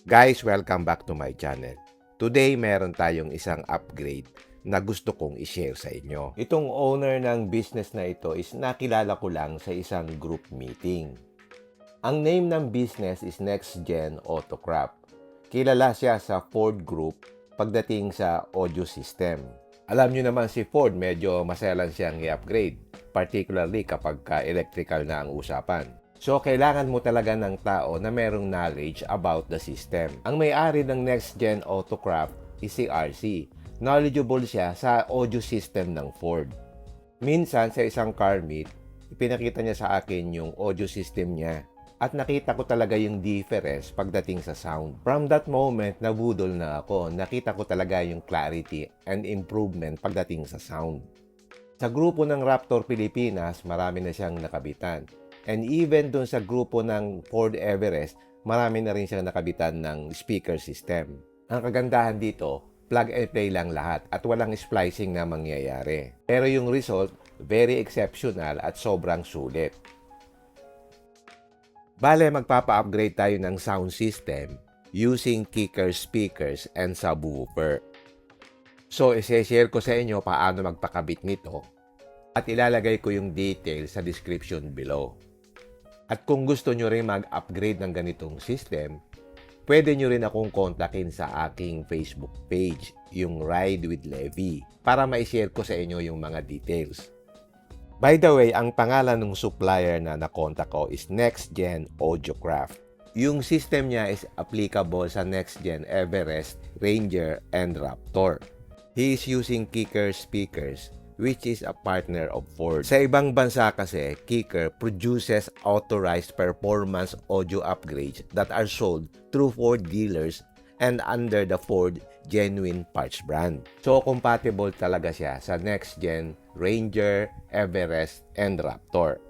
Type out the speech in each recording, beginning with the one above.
Guys, welcome back to my channel. Today, meron tayong isang upgrade na gusto kong i-share sa inyo. Itong owner ng business na ito is nakilala ko lang sa isang group meeting. Ang name ng business is Next Gen Autocraft. Kilala siya sa Ford Group pagdating sa audio system. Alam nyo naman si Ford, medyo maselan siyang i-upgrade, particularly kapag electrical na ang usapan. So, kailangan mo talaga ng tao na merong knowledge about the system. Ang may-ari ng Next Gen Autocraft is si RC. Knowledgeable siya sa audio system ng Ford. Minsan, sa isang car meet, ipinakita niya sa akin yung audio system niya. At nakita ko talaga yung difference pagdating sa sound. From that moment, nabudol na ako. Nakita ko talaga yung clarity and improvement pagdating sa sound. Sa grupo ng Raptor Pilipinas, marami na siyang nakabitan. And even dun sa grupo ng Ford Everest, marami na rin siyang nakabitan ng speaker system. Ang kagandahan dito, plug and play lang lahat at walang splicing na mangyayari. Pero yung result, very exceptional at sobrang sulit. Bale, magpapa-upgrade tayo ng sound system using kicker speakers and subwoofer. So, isi-share ko sa inyo paano magpakabit nito at ilalagay ko yung details sa description below. At kung gusto nyo rin mag-upgrade ng ganitong system, pwede nyo rin akong kontakin sa aking Facebook page, yung Ride with Levi, para ma-share ko sa inyo yung mga details. By the way, ang pangalan ng supplier na nakontak ko is Next Gen Autocraft. Yung system niya is applicable sa Next Gen Everest, Ranger, and Raptor. He is using Kicker speakers, which is a partner of Ford. Sa ibang bansa kasi, Kicker produces authorized performance audio upgrades that are sold through Ford dealers and under the Ford Genuine Parts brand. So, compatible talaga siya sa Next Gen, Ranger, Everest, and Raptor.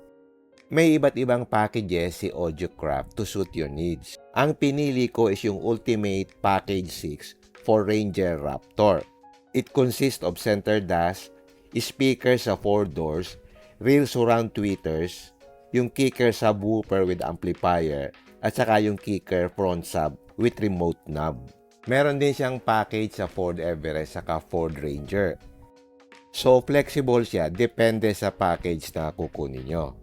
May iba't ibang packages si Autocraft to suit your needs. Ang pinili ko is yung Ultimate Package 6 for Ranger Raptor. It consists of center dash, speakers sa 4 doors, rear surround tweeters, yung kicker subwoofer with amplifier, at saka yung kicker front sub with remote knob. Meron din siyang package sa Ford Everest saka Ford Ranger. So, flexible siya, depende sa package na kukunin nyo.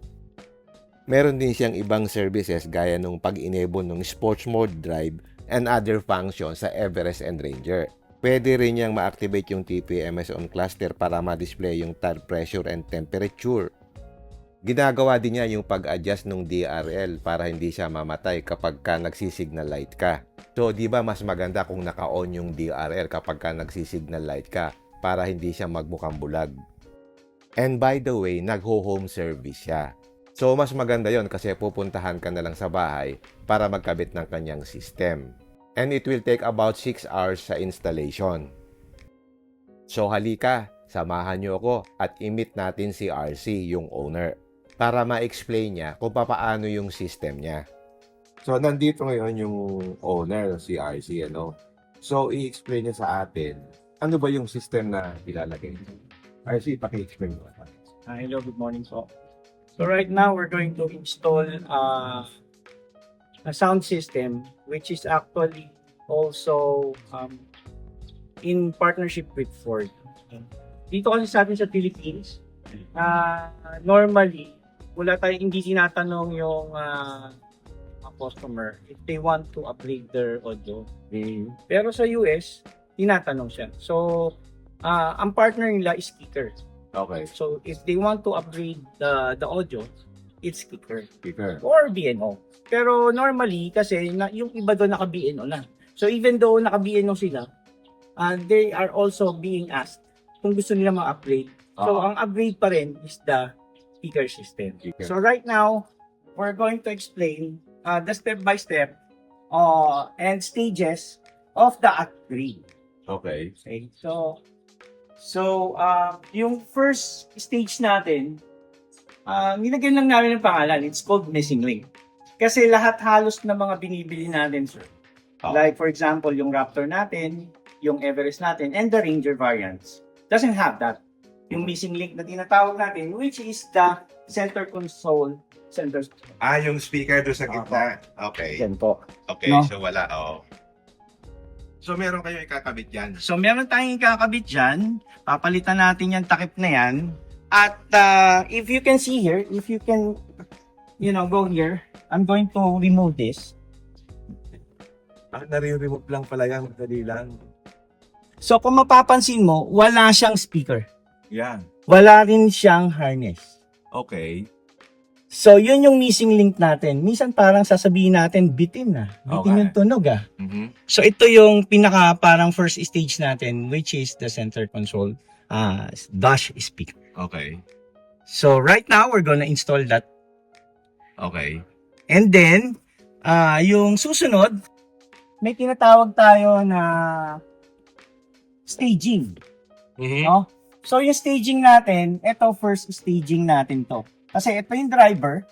Meron din siyang ibang services gaya nung pag-enable ng sports mode drive and other functions sa Everest and Ranger. Pwede rin niyang ma-activate yung TPMS on cluster para ma-display yung tire pressure and temperature. Ginagawa din niya yung pag-adjust ng DRL para hindi siya mamatay kapag nagsisignal light ka. So, di ba mas maganda kung naka-on yung DRL kapag nagsisignal light ka para hindi siya magmukhang bulag. And by the way, nag-home service siya. So, mas maganda yon kasi pupuntahan ka na lang sa bahay para magkabit ng kanyang system. And it will take about 6 hours sa installation. So halika, samahan niyo ako at i-meet natin si RC, yung owner, para ma-explain niya kung paano yung system niya. So nandito ngayon yung owner, si RC, ano? So i-explain niya sa atin, ano ba yung system na ilalagay? RC, paki-explain mo. Hello, good morning po. So right now, we're going to install a sound system which is actually also in partnership with Ford. Dito kasi sa atin sa Philippines, normally, hindi tinatanong yung customer if they want to upgrade their audio. Pero sa US, tinatanong siya. So, ang partner nila is Kicker. Okay. So, if they want to upgrade the audio, it's Kicker. Kicker. Or BNO. Pero normally, kasi yung iba doon naka-BNO na. So even though naka-BNO sila, they are also being asked kung gusto nila mag-upgrade. So ang upgrade pa rin is the speaker system. So right now, we're going to explain the step-by-step and stages of the upgrade. Okay. Okay. So yung first stage natin, nilagyan lang namin ng pangalan. It's called missing link. Kasi lahat halos ng mga binibili natin, sir. Like for example, yung Raptor natin, yung Everest natin, and the Ranger variants doesn't have that. Yung missing link na tinatawag natin, which is the center console, center. Yung speaker doon sa gitna. Okay. Yan po. Okay, No? so wala. Oh. So, meron kayo ikakabit yan. So, meron tayong ikakabit dyan. Papalitan natin yung takip na yan. At if you can see here, if you can, go here, I'm going to remove this. Nare-remove lang pala yan. Dali lang. So, kung mapapansin mo, wala siyang speaker. Yan. Wala rin siyang harness. Okay. So, yun yung missing link natin. Minsan parang sasabihin natin, bitin na. Bitin Okay. yung tunog Mm-hmm. So, ito yung pinaka parang first stage natin, which is the center console dash speaker. Okay. So, right now, we're gonna install that. Okay. And then, yung susunod, may tinatawag tayo na staging. Mm-hmm. No? So, yung staging natin, ito first staging natin to. Kasi ito yung driver.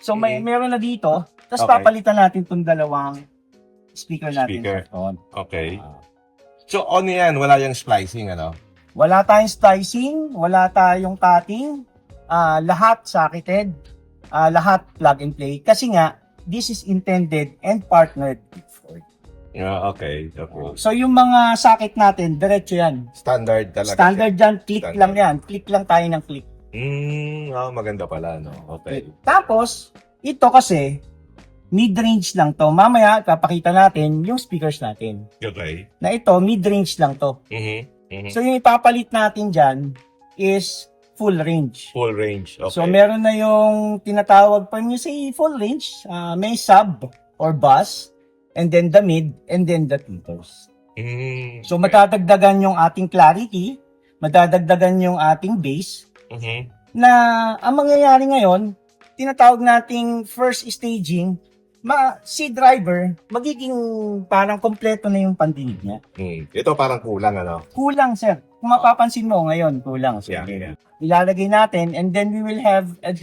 So, meron na dito. Tapos Okay. papalitan natin itong dalawang speaker natin. Speaker. On. Okay. So, on yan, wala yung splicing, ano? Wala tayong splicing, wala tayong cutting, lahat socketed, lahat plug and play. Kasi nga, this is intended and partnered with Ford. Yeah, okay. Okay. So, yung mga socket natin, diretso yan. Standard talaga. Standard dyan, click Standard. lang yan. Click lang tayo ng click. Maganda pala, no? Okay. Tapos, ito kasi, mid-range lang to. Mamaya, papakita natin yung speakers natin. Okay. Na ito, mid-range lang to. Mm-hmm. So, yung ipapalit natin dyan is full range. Full range. Okay. So, meron na yung tinatawag pa nyo sa full range. May sub or bus, and then the mid, and then the tweeters. So, madadagdagan yung ating clarity, madadagdagan yung ating bass, na ang mangyayari ngayon, tinatawag nating first staging, si driver, magiging parang kompleto na yung pandinig niya. Ito parang kulang, ano? Kulang, sir. Kung mapapansin mo ngayon, kulang. So, Yeah. ilalagay natin, and then we will have a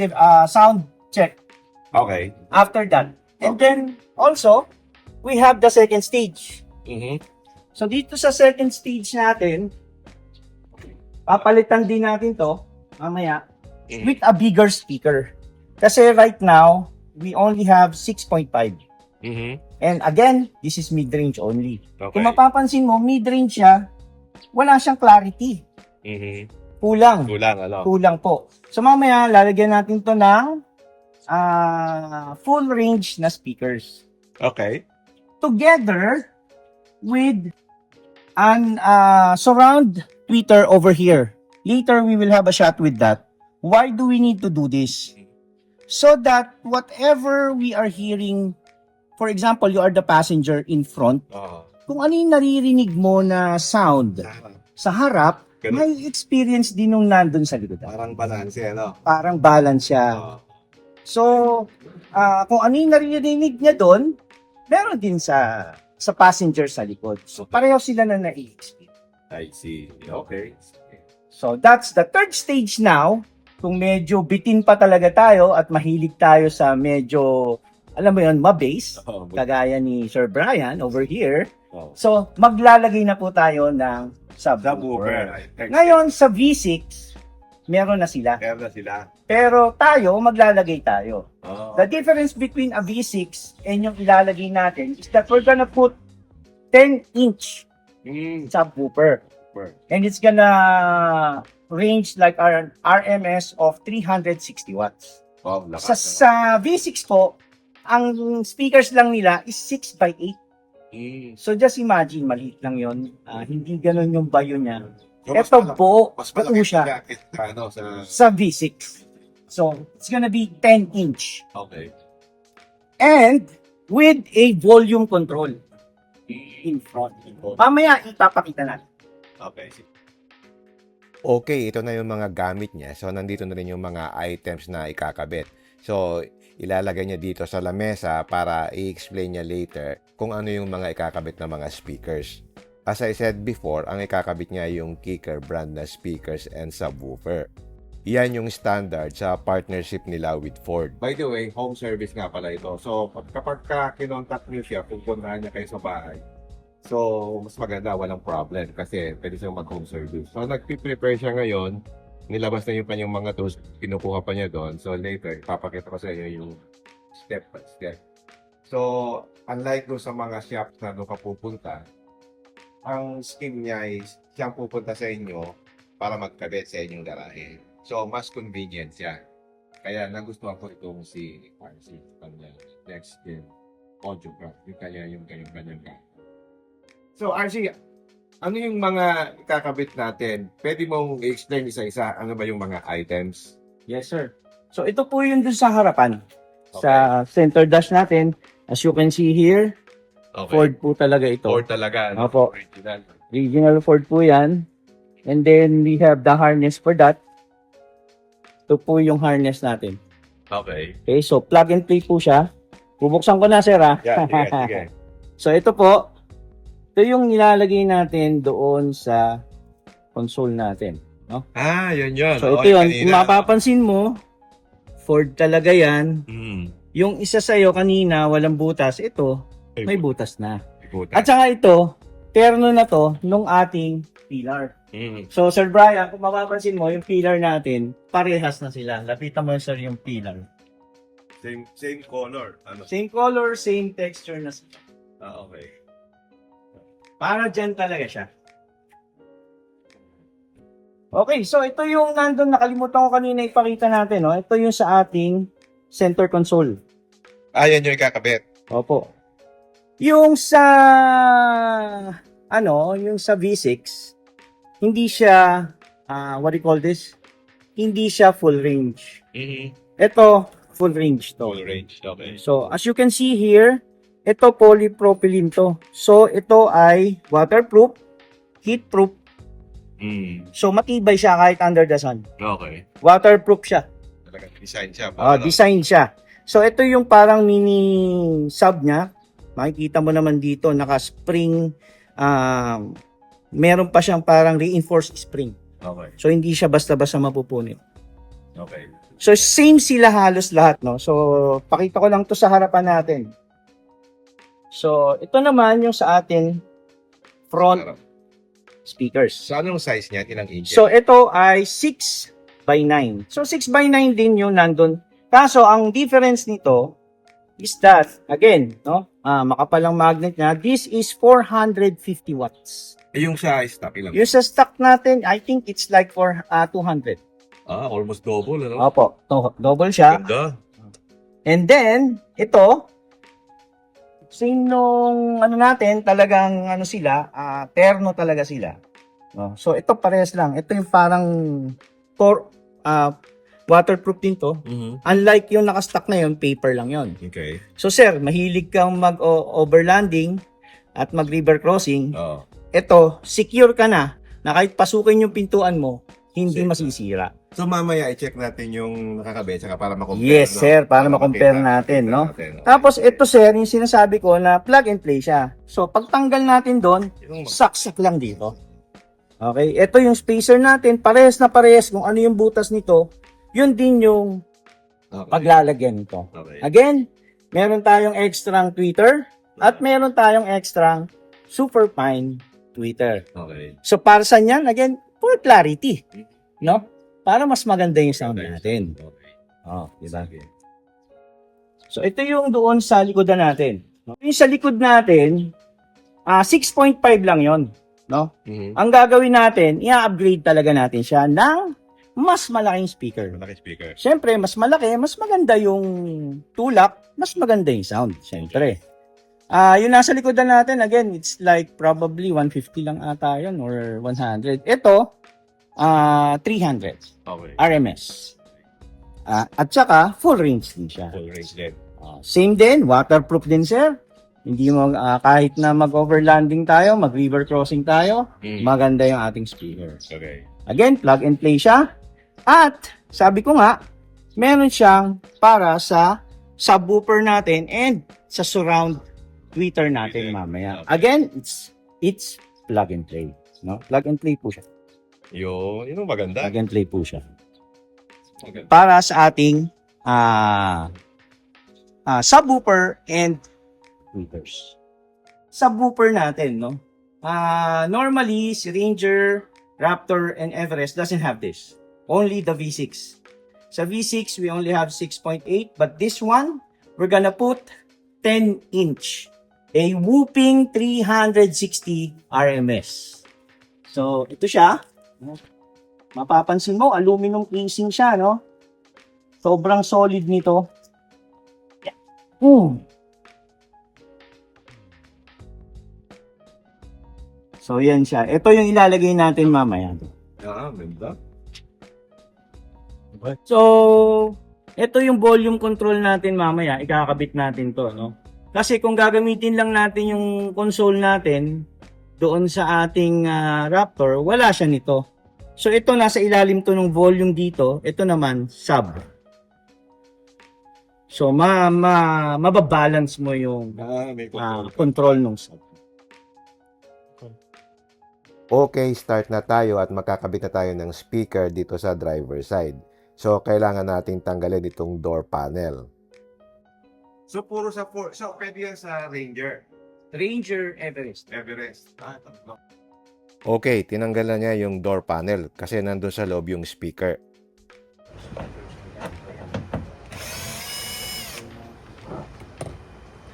sound check Okay. after that. And then, also, we have the second stage. So, dito sa second stage natin, papalitan din natin to, mamaya, with a bigger speaker. Kasi right now, we only have 6.5. And again, this is mid-range only. Okay. Kung mapapansin mo, mid-range siya, wala siyang clarity. Kulang. Kulang, ano? Kulang po. So mamaya, lalagyan natin to ng full range na speakers. Okay. Together with an surround tweeter over here. Later, we will have a shot with that. Why do we need to do this? So that whatever we are hearing, for example, you are the passenger in front, kung ano yung naririnig mo na sound sa harap, may experience din nung nandun sa likod. Parang balance, ano? Parang balance siya. So, kung ano yung naririnig niya doon, meron din sa passenger sa likod. So, pareho sila na na-experience. I see. Okay. So, that's the third stage now. Kung medyo bitin pa talaga tayo at mahilig tayo sa medyo, alam mo yun, ma-bass, kagaya ni Sir Brian over here. So, maglalagay na po tayo ng subwoofer. Ngayon, sa V6, meron na sila. Meron na sila. Pero tayo, maglalagay tayo. The difference between a V6 and yung ilalagay natin is that we're gonna put 10-inch subwoofer. And it's gonna range like our RMS of 360 watts. Wow, Sa V6 po, ang speakers lang nila is 6x8. So just imagine, maliit lang yon. Hindi ganun yung bayo niya. Ito po, mas buo malaki siya ano, sa V6. So, it's gonna be 10-inch. Okay. And with a volume control in front. Mamaya, ipapakita natin. Okay. Okay, ito na yung mga gamit niya. So, nandito na rin yung mga items na ikakabit. So, ilalagay niya dito sa lamesa para i-explain niya later kung ano yung mga ikakabit na mga speakers. As I said before, ang ikakabit niya yung Kicker brand na speakers and subwoofer. Yan yung standard sa partnership nila with Ford. By the way, home service nga pala ito. So, kapag kinontak niyo siya, pupuntahan niya kayo sa bahay. So, mas maganda, walang problem kasi pwede siyang mag-home service. So, nag-prepare siya ngayon. Nilabas na yung kanyang mga tools, kinukuha pa niya doon. So, later, papakita ko sa inyo yung step by step. So, unlike doon sa mga shops na doon ka pupunta, ang scheme niya is siyang pupunta sa inyo para magkabit sa inyong garahe. So, mas convenient siya. Kaya nagustuhan ko itong si RC, kanya next gen audio craft, yung kanyang ka. So, RC, ano yung mga kakabit natin? Pwede mong i-explain isa-isa ano ba yung mga items? Yes, sir. So, ito po yung dun sa harapan. Sa center dash natin. As you can see here, Ford po talaga ito. Ford talaga. Ano? Opo. Original. Original Ford po yan. And then, we have the harness for that. Ito po yung harness natin. Okay. Okay, so plug and play po siya. Bubuksan ko na, sir, ha? Yeah, sige. So, ito po. Ito yung nilalagay natin doon sa console natin. Ah, yun. So, ito yun. Kung mapapansin mo, Ford talaga yan. Yung isa sa'yo kanina, walang butas. Ito, may butas na. At saka ito, terno na to nung ating pillar. So, Sir Brian, kung mapapansin mo, yung pillar natin, parehas na sila. Lapitan mo, sir, yung pillar. Same color. Ano? Same color, same texture na sila. Ah, okay. Para dyan talaga siya. Okay, so ito yung nandun, nakalimutan ko kanina ipakita natin. No? Ito yung sa ating center console. Ah, yan yung ikakabit. Opo. Yung sa yung sa V6, hindi siya what do you call this? Hindi siya full range. Ito full range to. Full range, okay. So, as you can see here, ito polypropylene to. So, ito ay waterproof, heatproof. So, matibay siya kahit under the sun. Okay. Waterproof siya. Talaga design siya. Design siya. So, ito yung parang mini sub niya. Makikita mo naman dito, naka-spring. Meron pa siyang parang reinforced spring. Okay. So, hindi siya basta-basta mapupunit. Okay. So, same sila halos lahat, no? So, pakita ko lang to sa harapan natin. So, ito naman yung sa atin front speakers. So, anong size niya? Ilang inches? So, ito ay 6x9. So, 6x9 din yung nandun. Kaso, ang difference nito is that, again, no? Makapalang magnet niya. This is 450 watts. Yung sa stock, ilang? Yung sa stock natin, I think it's like for 200. Ah, almost double, ano? Opo, double siya. Ganda. And then, ito, same nung natin, talagang sila, terno talaga sila. No? So, ito parehas lang. Ito yung parang waterproof din to. Unlike yung nakastock na yun, paper lang yun. Okay. So, sir, mahilig kang mag-overlanding at mag-river crossing. Oo. Ito, secure ka na kahit pasukin yung pintuan mo, hindi masisira. So, mamaya i-check natin yung nakakabit saka para makompare. Yes, sir, para makompare natin, no? Okay. Tapos ito, sir, yung sinasabi ko na plug and play siya. So, pagtanggal natin doon, saksak lang dito. Okay, ito yung spacer natin, parehas na parehas kung ano yung butas nito, yun din yung paglalagyan nito. Okay. Again, meron tayong extrang tweeter at meron tayong extrang super fine tweeter. Okay. So, para sa yan, again, for clarity, no? Para mas maganda yung sound natin. Okay. Oh, di ba? So, ito yung doon sa likodan natin. No? Yung sa likod natin, 6.5 lang yon, no? Ang gagawin natin, i-upgrade talaga natin siya ng mas malaking speaker. Malaki speaker. Siyempre, mas malaki, mas maganda yung tulak, mas maganda yung sound, siyempre. Yung nasa likodan natin, again, it's like probably 150 lang ata yun or 100. Ito, 300 Okay. RMS. At saka, full range din siya. Full range din. Same din, waterproof din, sir. Hindi mo, kahit na mag-overlanding tayo, mag-river crossing tayo, maganda yung ating speaker. Okay. Again, plug and play siya. At, sabi ko nga, meron siyang para sa subwoofer natin and sa surround tweeter natin mamaya. Okay. Again, it's plug and play. No? Plug and play po siya. Yun ang maganda. Plug and play po siya. Okay. Para sa ating subwoofer and tweeters. Subwoofer natin, no? Normally, si Ranger, Raptor, and Everest doesn't have this. Only the V6. Sa V6, we only have 6.8, but this one, we're gonna put 10-inch a whooping 360 RMS. So, ito siya. Mapapansin mo, aluminum casing siya, no? Sobrang solid nito. So, yan siya. Ito yung ilalagay natin mamaya. Ganda. So, ito yung volume control natin mamaya. Ikakabit natin to, no? Kasi kung gagamitin lang natin yung console natin doon sa ating Raptor, wala siya nito. So, ito nasa ilalim to ng volume dito. Ito naman, sub. So, mababalance mo yung May control ng sub. Okay, start na tayo at magkakabit na tayo ng speaker dito sa driver side. So, kailangan nating tanggalin itong door panel. So, puro sa So, pwede yan sa Ranger. Ranger Everest. Everest. Okay, tinanggal na niya yung door panel kasi nandun sa loob yung speaker.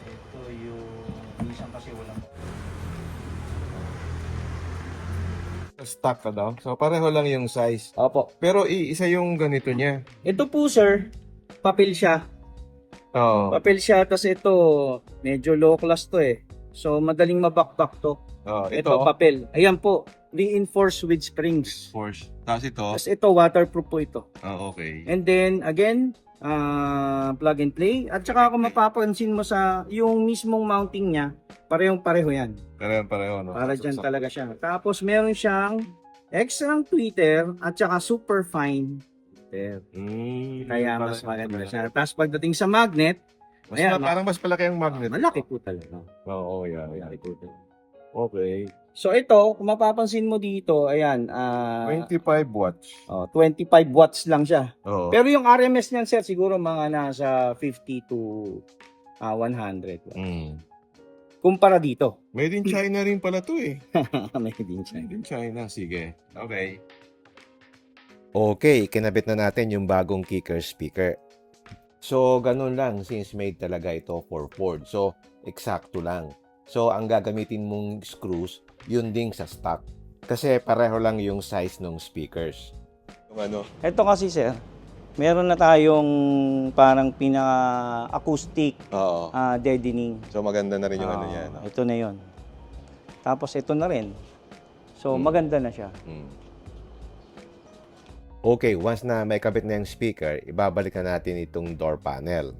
Ito yung minsan kasi walang Stock ka daw. So, pareho lang yung size. Opo. Pero isa yung ganito niya. Ito po sir, papel siya. Oo. Papel siya kasi ito medyo low class to eh. So madaling mabakbak to. Ito papel. Ayan po, reinforced with springs. Force. Tapos ito. Tapos ito waterproof po ito. Okay. And then again, plug and play. At saka kung mapapansin mo sa yung mismong mounting niya, parehong-pareho yan. Pareho, no? Para dyan talaga siya. Tapos meron siyang extra tweeter at saka super fine tweeter. Kaya mas maganda siya. Tapos pagdating sa magnet, ayan, parang mas palaki ang magnet. malaki po talaga. Oo, yeah. Malaki po talaga. Okay. So ito, kung mapapansin mo dito, ayan, 25 watts. 25 watts lang siya. Oo. Pero yung RMS niyan sir, siguro mga nasa 50 to 100 watts. Kumpara dito. Made in China rin pala to eh. May din siya. Made in China, sige. Okay. Okay, kinabit na natin yung bagong kicker speaker. So, ganun lang since made talaga ito for Ford. So, eksakto lang. So, ang gagamitin mong screws, yun ding sa stock. Kasi pareho lang yung size ng speakers. Ano? Ito kasi sir, meron na tayong parang pinaka-acoustic Oo. deadening. So, maganda na rin yung ano yan. Ito na yon. Tapos ito na rin. So, maganda na siya. Okay, once na may kabit na yung speaker, ibabalik na natin itong door panel.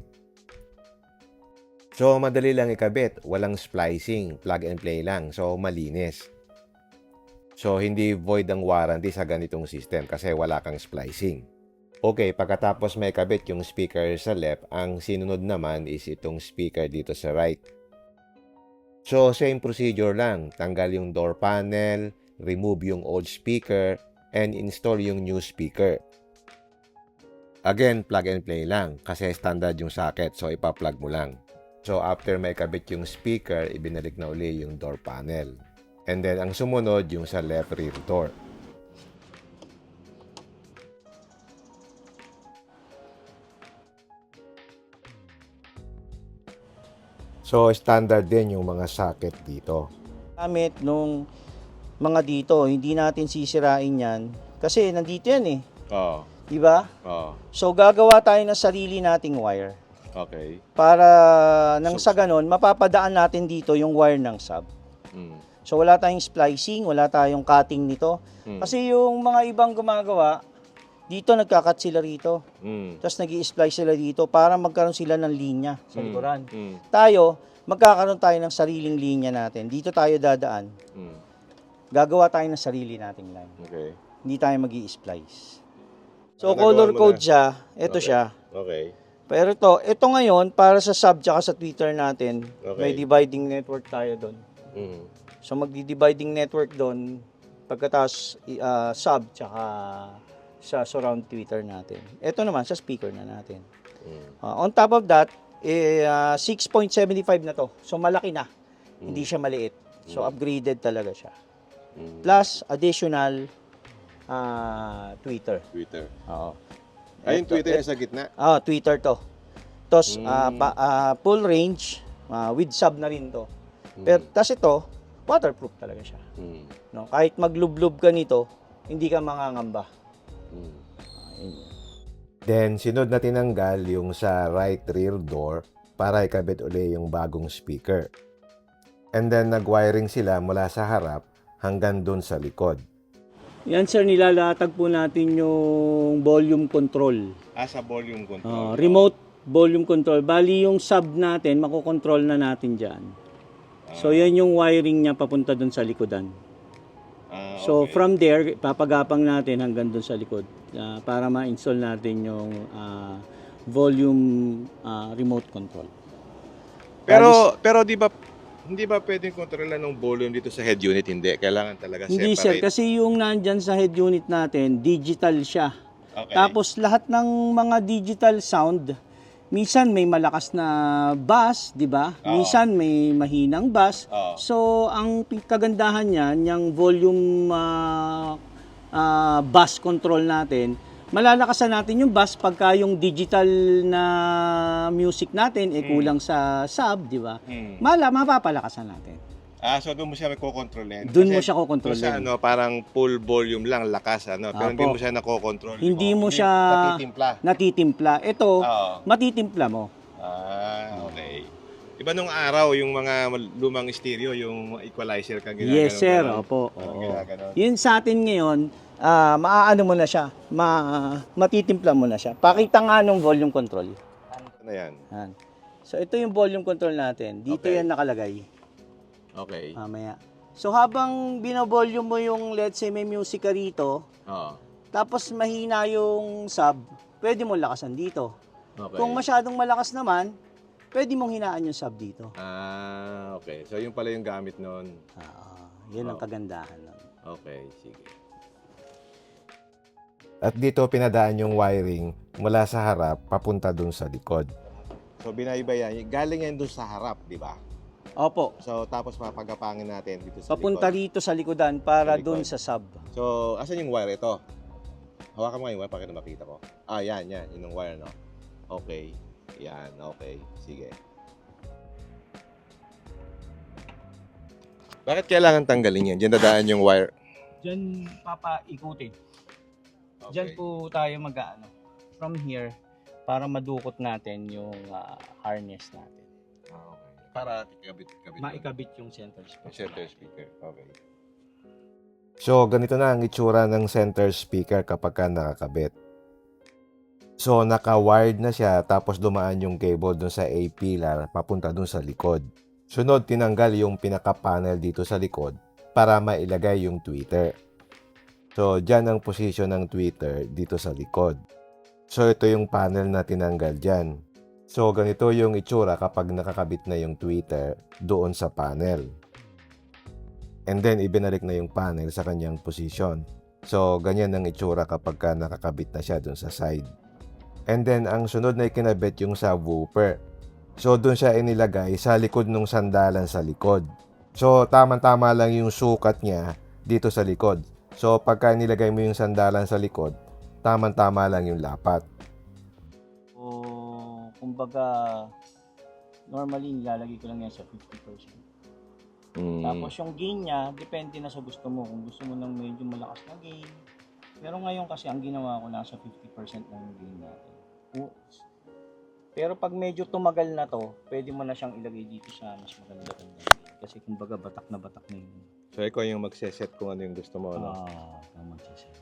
So, madali lang ikabit. Walang splicing. Plug and play lang. So, malinis. So, hindi void ang warranty sa ganitong system kasi wala kang splicing. Okay, pagkatapos may kabit yung speaker sa left, ang sinunod naman is itong speaker dito sa right. So, same procedure lang. Tanggal yung door panel, remove yung old speaker, and install yung new speaker. Again, plug and play lang kasi standard yung socket, so ipa-plug mo lang. So, after may kabit yung speaker, ibinalik na uli yung door panel. And then, ang sumunod yung sa left rear door. So, standard din yung mga socket dito. Gamit nung mga dito, hindi natin sisirain yan kasi nandito yan eh. Oo. Di ba? Oo. So gagawa tayo ng sarili nating wire Okay. para nang sa ganon mapapadaan natin dito yung wire ng sub. So wala tayong splicing, wala tayong cutting nito. Kasi yung mga ibang gumagawa, dito nagka-cut sila rito. Tapos nag-i-splice sila dito para magkaroon sila ng linya sa likuran. Tayo, magkakaroon tayo ng sariling linya natin. Dito tayo dadaan. Gagawa tayo ng sarili nating line. Okay. Hindi tayo magi-splice. So, Nagawa color mo code na. siya. Ito Okay. siya. Okay. Pero ito ngayon, para sa sub tsaka sa Twitter natin, Okay. may dividing network tayo doon. So, magdi-dividing network doon, pagkatapos sub tsaka sa surround Twitter natin. Ito naman, sa speaker na natin. On top of that, 6.75 na to. So, malaki na. Hindi siya maliit. So, upgraded talaga siya. Plus, additional Twitter. Twitter. Oo. Ayun, Twitter yung sa gitna. Twitter to. Tapos, full range, with sub na rin to. Pero tas ito, waterproof talaga siya. No, kahit maglublob ka nito, hindi ka mangangamba. Ayun. Then, sunod na tinanggal yung sa right rear door para ikabit uli yung bagong speaker. And then, nag-wiring sila mula sa harap hanggang dun sa likod. Yan sir, nilalatag po natin yung volume control. Sa volume control. Remote volume control. Bali yung sub natin, makokontrol na natin dyan. So yan yung wiring niya papunta dun sa likodan. So from there, papagapang natin hanggang dun sa likod para ma-install natin yung volume remote control. Pero di ba hindi ba pwedeng kontrolan ng volume dito sa head unit? Hindi, kailangan talaga Hindi sir, separate. kasi yung nandyan sa head unit natin, digital siya. Okay. Tapos lahat ng mga digital sound, minsan may malakas na bass, di ba? Oo. Minsan may mahinang bass. Oo. So, ang kagandahan niyan, yung volume bass control natin, malalakasan natin yung bass pagka yung digital na music natin kulang sa sub, di ba? Mapapalakasan natin. So doon mo siya makokontrolin. Doon mo siya kokontrolin. Sa parang full volume lang, lakas, Pero Apo. hindi mo siya nakokontrol. Hindi mo siya natitimpla. natitimpla. Ito, Oo. matitimpla mo. Okay. Iba nung araw, yung mga lumang stereo, yung equalizer kang ginagawa. Yes, sir. Opo. Oo. Yun sa atin ngayon, maaano mo na siya, matitimpla mo na siya. Pakita nga nung volume control. Ano yan? Yan. So, ito yung volume control natin. Dito Okay. yan nakalagay. Okay. Mamaya. So, habang binovolume mo yung, let's say, may music ka rito, Oo. tapos mahina yung sub, pwede mo lakasan dito. Okay. Kung masyadong malakas naman, pwede mong hinaan yung sub dito. Okay. So, yun pala yung gamit nun. Yun ang Oo. kagandahan nun. Okay, sige. At dito pinadaan yung wiring mula sa harap papunta dun sa likod. So binaybayan, galing yan dun sa harap, di ba? Opo. So tapos papagapangin natin dito sa Papunta likod. rito sa likodan para Sa likod. dun sa sub. So asan yung wire ito? Hawakan mo nga yung wire para makita ko. Yan, yun yung wire, no? Okay. Yan, okay. Sige. Bakit kailangan tanggalin yan? Diyan dadaan yung wire. Diyan papaikutin. Okay. Diyan po tayo mag-ano. From here, para madukot natin yung harness natin. Okay. Para ikabit. Maikabit yung center speaker. Center speaker. Okay. So, ganito na ang itsura ng center speaker kapag ka nakakabit. So, naka-wired na siya tapos dumaan yung cable dun sa A-pillar papunta dun sa likod. Sunod, tinanggal yung pinaka-panel dito sa likod para mailagay yung tweeter. So, dyan ang position ng tweeter dito sa likod. So, ito yung panel na tinanggal dyan. So, ganito yung itsura kapag nakakabit na yung tweeter doon sa panel. And then, ibinalik na yung panel sa kanyang position. So, ganyan ang itsura kapag ka nakakabit na siya doon sa side. And then, ang sunod na ikinabit yung subwoofer. So, doon siya inilagay sa likod ng sandalan sa likod. So, tama-tama lang yung sukat niya dito sa likod. So, pagka nilagay mo yung sandalan sa likod, tama-tama lang yung lapat. O, kumbaga, normally nilalagay ko lang yan sa 50%. Tapos yung gain niya, depende na sa gusto mo. Kung gusto mo ng medyo malakas na gain. Pero ngayon kasi ang ginawa ko nasa 50% lang yung gain natin. Pero pag medyo tumagal na to, pwede mo na siyang ilagay dito sa mas maganda gain. Kasi kumbaga batak na yun. So, ikaw yung magseset kung ano yung gusto mo, no? Magsaset.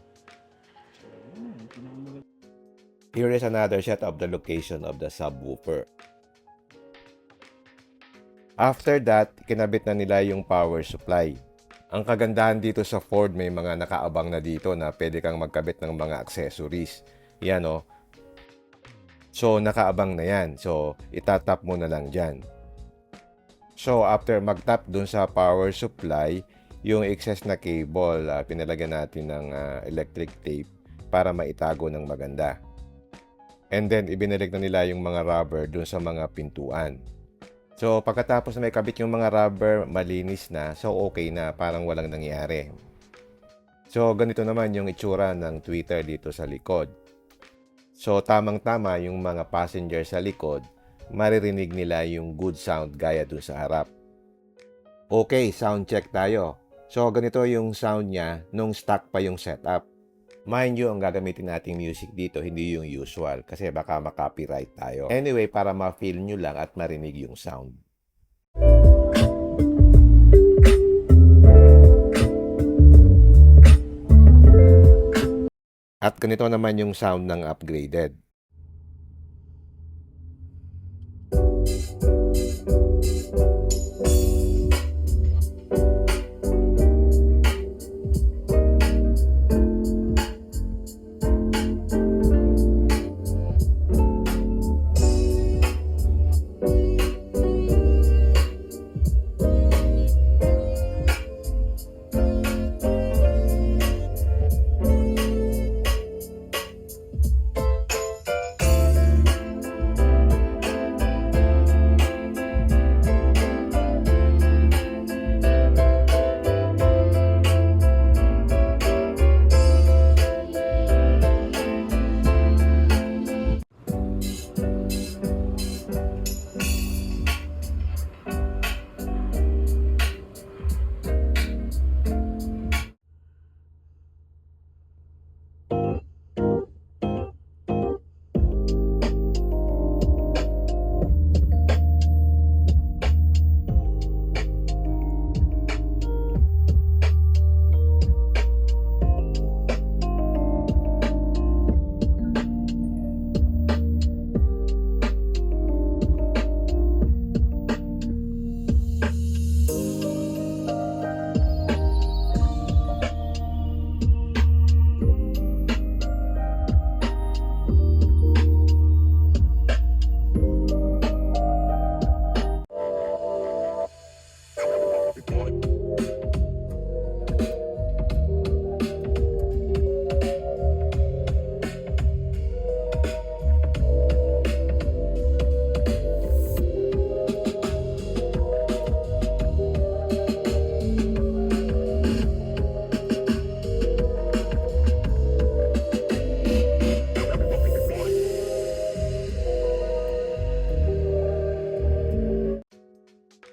Here is another shot of the location of the subwoofer. After that, kinabit na nila yung power supply. Ang kagandahan dito sa Ford, may mga nakaabang na dito na pwede kang magkabit ng mga accessories. Yan, o. So, nakaabang na yan. So, itatap mo na lang dyan. So, after mag-tap dun sa power supply, yung excess na cable, pinalagyan natin ng electric tape para maitago ng maganda. And then, ibinalik na nila yung mga rubber dun sa mga pintuan. So, pagkatapos na may kabit yung mga rubber, malinis na. So, okay na. Parang walang nangyari. So, ganito naman yung itsura ng tweeter dito sa likod. So, tamang-tama yung mga passenger sa likod, maririnig nila yung good sound gaya dun sa harap. Okay, sound check tayo. So, ganito yung sound niya nung stock pa yung setup. Mind you, ang gagamitin nating music dito, hindi yung usual kasi baka makopyright tayo. Anyway, para ma-feel nyo lang at marinig yung sound. At ganito naman yung sound ng upgraded.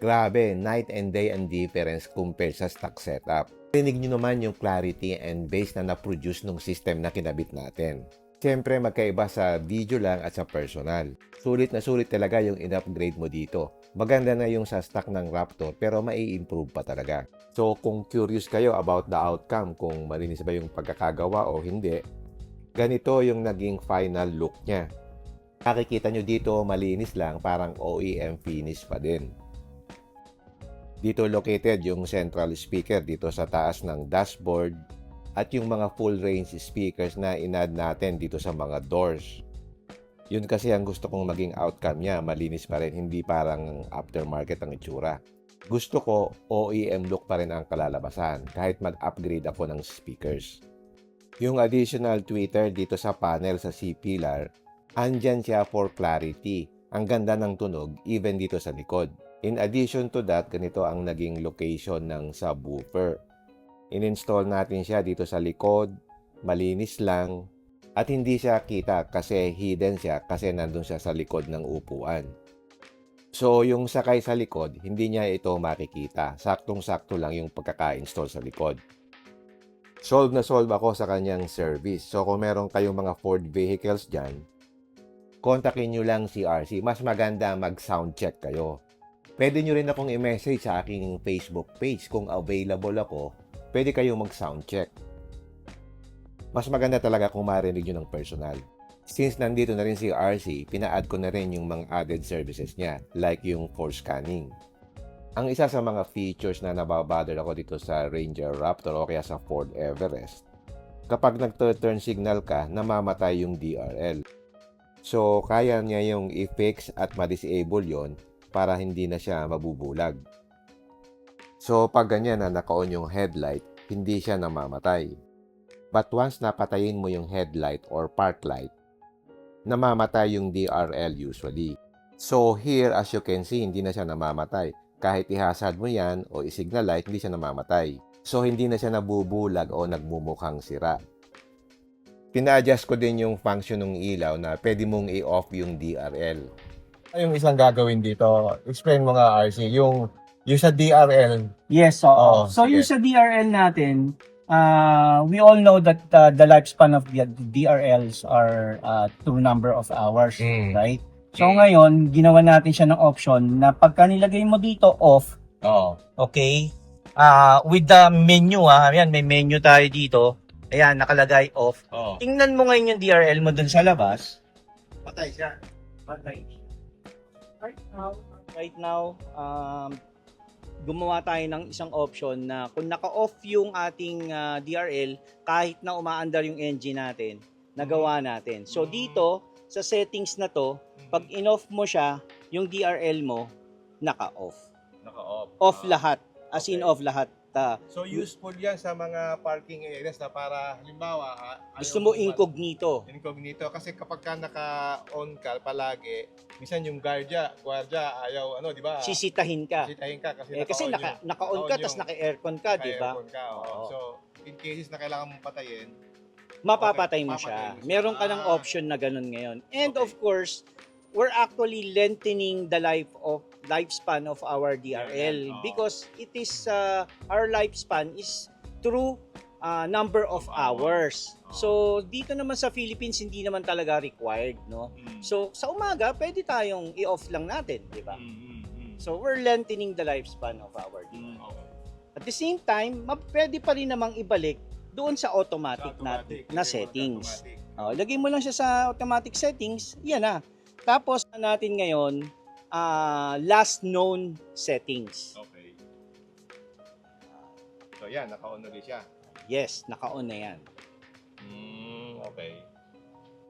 Grabe, night and day ang difference compared sa stock setup. Rinig nyo naman yung clarity and bass na na-produce ng system na kinabit natin. Siyempre, magkaiba sa video lang at sa personal. Sulit na sulit talaga yung in-upgrade mo dito. Maganda na yung sa stock ng Raptor pero mai-improve pa talaga. So, kung curious kayo about the outcome, kung malinis ba yung pagkakagawa o hindi, ganito yung naging final look niya. Nakikita nyo dito, malinis lang, parang OEM finish pa din. Dito located yung central speaker dito sa taas ng dashboard at yung mga full range speakers na inad natin dito sa mga doors. Yun kasi ang gusto kong maging outcome niya, malinis pa rin, hindi parang aftermarket ang itsura. Gusto ko OEM look pa rin ang kalalabasan kahit mag-upgrade ako ng speakers. Yung additional tweeter dito sa panel sa C-pillar, andyan siya for clarity. Ang ganda ng tunog even dito sa likod. In addition to that, ganito ang naging location ng subwoofer. In-install natin siya dito sa likod, malinis lang, at hindi siya kita kasi hidden siya kasi nandun siya sa likod ng upuan. So, yung sakay sa likod, hindi niya ito makikita. Saktong-sakto lang yung pagkaka-install sa likod. Solve na solve ako sa kanyang service. So, kung meron kayong mga Ford vehicles dyan, kontakin nyo lang si RC. Mas maganda mag-sound check kayo. Pwede nyo rin akong i-message sa aking Facebook page kung available ako. Pwede kayong mag-sound check. Mas maganda talaga kung marinig nyo ng personal. Since nandito na rin si RC, pina-add ko na rin yung mga added services niya, like yung force scanning. Ang isa sa mga features na nababother ako dito sa Ranger Raptor o kaya sa Ford Everest, kapag nag-turn signal ka, namamatay yung DRL. So, kaya niya yung i-fix at ma-disable yon para hindi na siya mabubulag. So, pag ganyan na naka-on yung headlight, hindi siya namamatay. But once napatayin mo yung headlight or park light, namamatay yung DRL usually. So, here as you can see, hindi na siya namamatay. Kahit ihasad mo yan o i-signal light, hindi siya namamatay. So, hindi na siya nabubulag o nagmumukhang sira. Pina-adjust ko din yung function ng ilaw na pwede mong i-off yung DRL. Yung isang gagawin dito, explain mo nga RC, Yung sa DRL. Yes, Oo, so sige. yung sa DRL natin, we all know that the lifespan of the DRLs are two number of hours, Mm. right? So ngayon, ginawa natin siya ng option na pagka nilagay mo dito off, Oo. okay? With the menu, ayan, may menu tayo dito. Ayan, nakalagay off. Oo. Tingnan mo ngayon yung DRL mo dun sa labas. Patay siya. Patay. Right now, gumawa tayo ng isang option na kung naka-off yung ating DRL, kahit na umaandar yung engine natin, nagawa natin. So dito, sa settings na to, pag in-off mo siya, yung DRL mo, naka-off. Naka-off. Off lahat. As in Okay. off lahat. So useful yan sa mga parking areas na para halimbawa Gusto mo incognito. incognito kasi kapag ka naka-on ka palagi, minsan yung gwardiya ayaw di ba? Sisitahin ka. Sisitahin ka kasi Kasi naka-on ka, tapos naka-aircon ka, di ba? Naka-aircon ka, oo. Oo. So in cases na kailangan mong patayin, Mapapatay mo Mapapatay siya. mo siya. Meron ka ng Ah. option na ganun ngayon. And Okay. of course, we're actually lengthening the lifespan of our DRL Oo. because it is our lifespan is through number of hours. Oo. So dito naman sa Philippines hindi naman talaga required, no? So sa umaga pwede tayong i-off lang natin, di ba? So we're lengthening the lifespan of our DRL. Okay. At the same time, pwede pa rin namang ibalik doon sa automatic, na Lagay mo settings. sa automatic. Lagay mo lang siya sa automatic settings, yan na. Tapos natin ngayon, last known settings. Okay. So yan, naka-on ulit siya. Yes, naka-on na yan. Okay.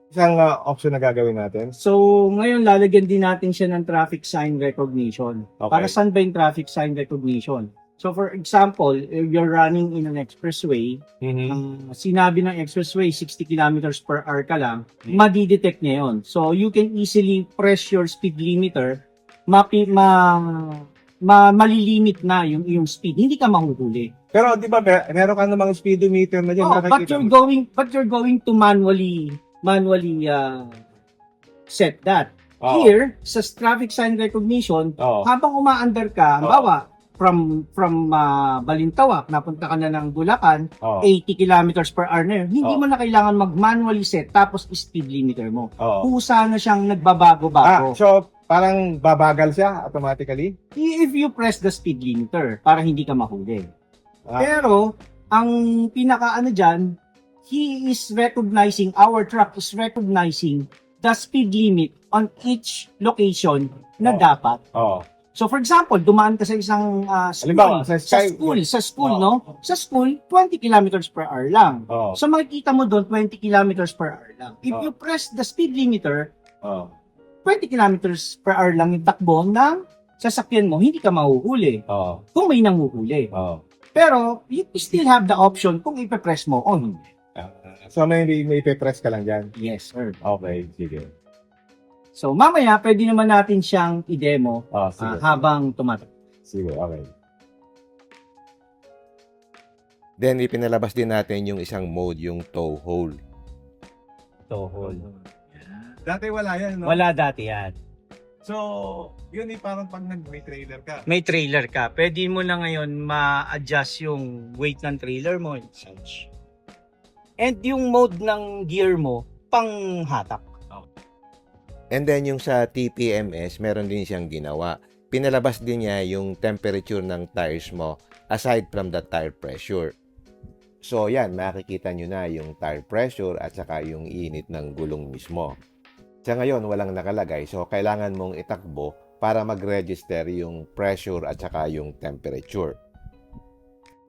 Isang option na gagawin natin. So, ngayon lalagyan din natin siya ng traffic sign recognition. Okay. Para saan ba yung traffic sign recognition? So, for example, if you're running in an expressway, sinabi ng expressway 60 kilometers per hour ka lang, madidetect niya yun. So, you can easily press your speed limiter, malilimit na yung speed. Hindi ka mahuhuli. Pero di ba meron ka namang speedometer na diyan Oh, but you're going to manually set that. Oo. Here, sa traffic sign recognition, Oo. habang umaandar ka, Oo. bawa, from Balintawak, napunta ka na ng Bulacan, Oo. 80 kilometers per hour na yun. Hindi Oo. mo na kailangan mag-manually set tapos speed limiter mo. Oo. Kusa na siyang nagbabago-bago. So parang babagal siya automatically? If you press the speed limiter para hindi ka mahuli. Ah. Pero, ang pinaka-ano dyan, our truck is recognizing the speed limit on each location na Oo. dapat. Oo. So for example, dumaan ka sa isang Halimbawa, sa school, Oo. no? Sa school, 20 kilometers per hour lang. Oo. So makikita mo doon 20 kilometers per hour lang. If Oo. you press the speed limiter, Oo. 20 kilometers per hour lang yung takbo ng sasakyan mo, hindi ka mahuhuli. Oo. Kung may nanguhuli. Oo. Pero you still have the option kung ipe-press mo o hindi. So may ipe-press ka lang diyan. Yes, sir. Okay, sige. So mamaya pwede naman natin siyang i-demo Sige. habang tumatakbo. Sige, okay. Then ipinalabas din natin yung isang mode, yung tow haul. Dati wala yan, no? Wala dati yan. So, yun parang pag may trailer ka. May trailer ka, pwede mo na ngayon ma-adjust yung weight ng trailer mo and such. And yung mode ng gear mo, pang hatak. And then yung sa TPMS, meron din siyang ginawa. Pinalabas din niya yung temperature ng tires mo aside from the tire pressure. So yan, makikita nyo na yung tire pressure at saka yung init ng gulong mismo. Sa ngayon, walang nakalagay. So kailangan mong itakbo para mag-register yung pressure at saka yung temperature.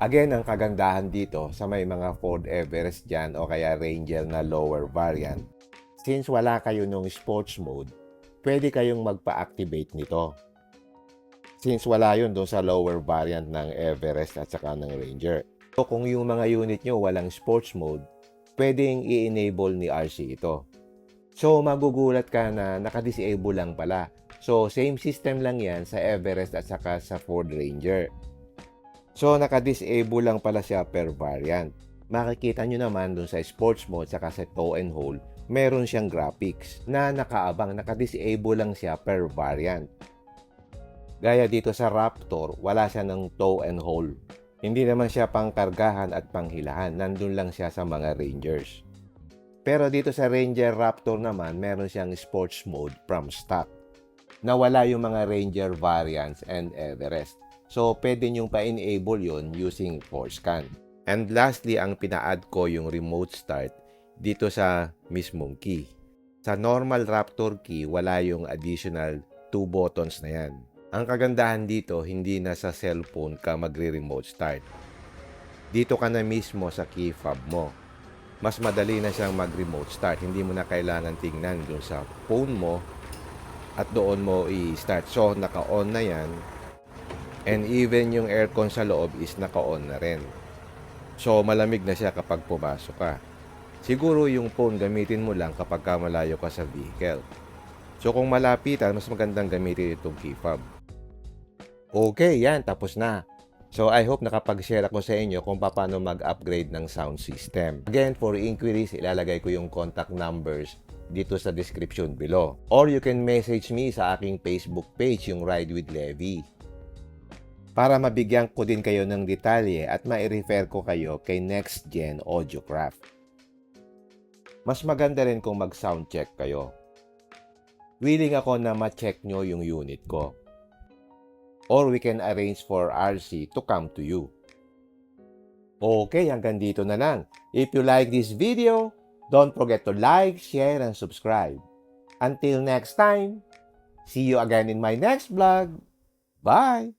Again, ang kagandahan dito sa may mga Ford Everest dyan o kaya Ranger na lower variant, since wala kayo nung sports mode, pwede kayong magpa-activate nito. Since wala yun doon sa lower variant ng Everest at saka ng Ranger. So kung yung mga unit nyo walang sports mode, pwedeng i-enable ni RC ito. So magugulat ka na naka-disable lang pala. So same system lang yan sa Everest at saka sa Ford Ranger. So naka-disable lang pala siya per variant. Makikita nyo naman doon sa sports mode saka sa tow and haul, meron siyang graphics na nakaabang, naka-disable lang siya per variant. Gaya dito sa Raptor, wala siya ng tow and haul. Hindi naman siya pangkargahan at panghilahan. Nandun lang siya sa mga Rangers. Pero dito sa Ranger Raptor naman, meron siyang sports mode from stock. Nawala yung mga Ranger variants and Everest. So, pwede nyong pa-enable yon using ForceScan. And lastly, ang pina-add ko yung remote start dito sa mismong key. Sa normal Raptor key, wala yung additional 2 buttons na yan. Ang kagandahan dito, hindi na sa cellphone ka magre-remote start. Dito ka na mismo sa key fob mo. Mas madali na siyang mag-remote start. Hindi mo na kailangan tingnan dun sa phone mo at doon mo i-start. So, naka-on na yan. And even yung aircon sa loob is naka-on na rin. So, malamig na siya kapag pumasok ka. Siguro yung phone gamitin mo lang kapag malayo ka sa vehicle. So, kung malapitan, mas magandang gamitin itong key fob. Okay, yan. Tapos na. So, I hope nakapag-share ako sa inyo kung paano mag-upgrade ng sound system. Again, for inquiries, ilalagay ko yung contact numbers dito sa description below. Or you can message me sa aking Facebook page, yung Ride with Levi. Para mabigyan ko din kayo ng detalye at mai-refer ko kayo kay Next Gen Audiocraft. Mas maganda rin kung mag-sound check kayo. Willing ako na ma-check nyo yung unit ko. Or we can arrange for RC to come to you. Okay, hanggang dito na lang. If you like this video, don't forget to like, share, and subscribe. Until next time, see you again in my next vlog. Bye!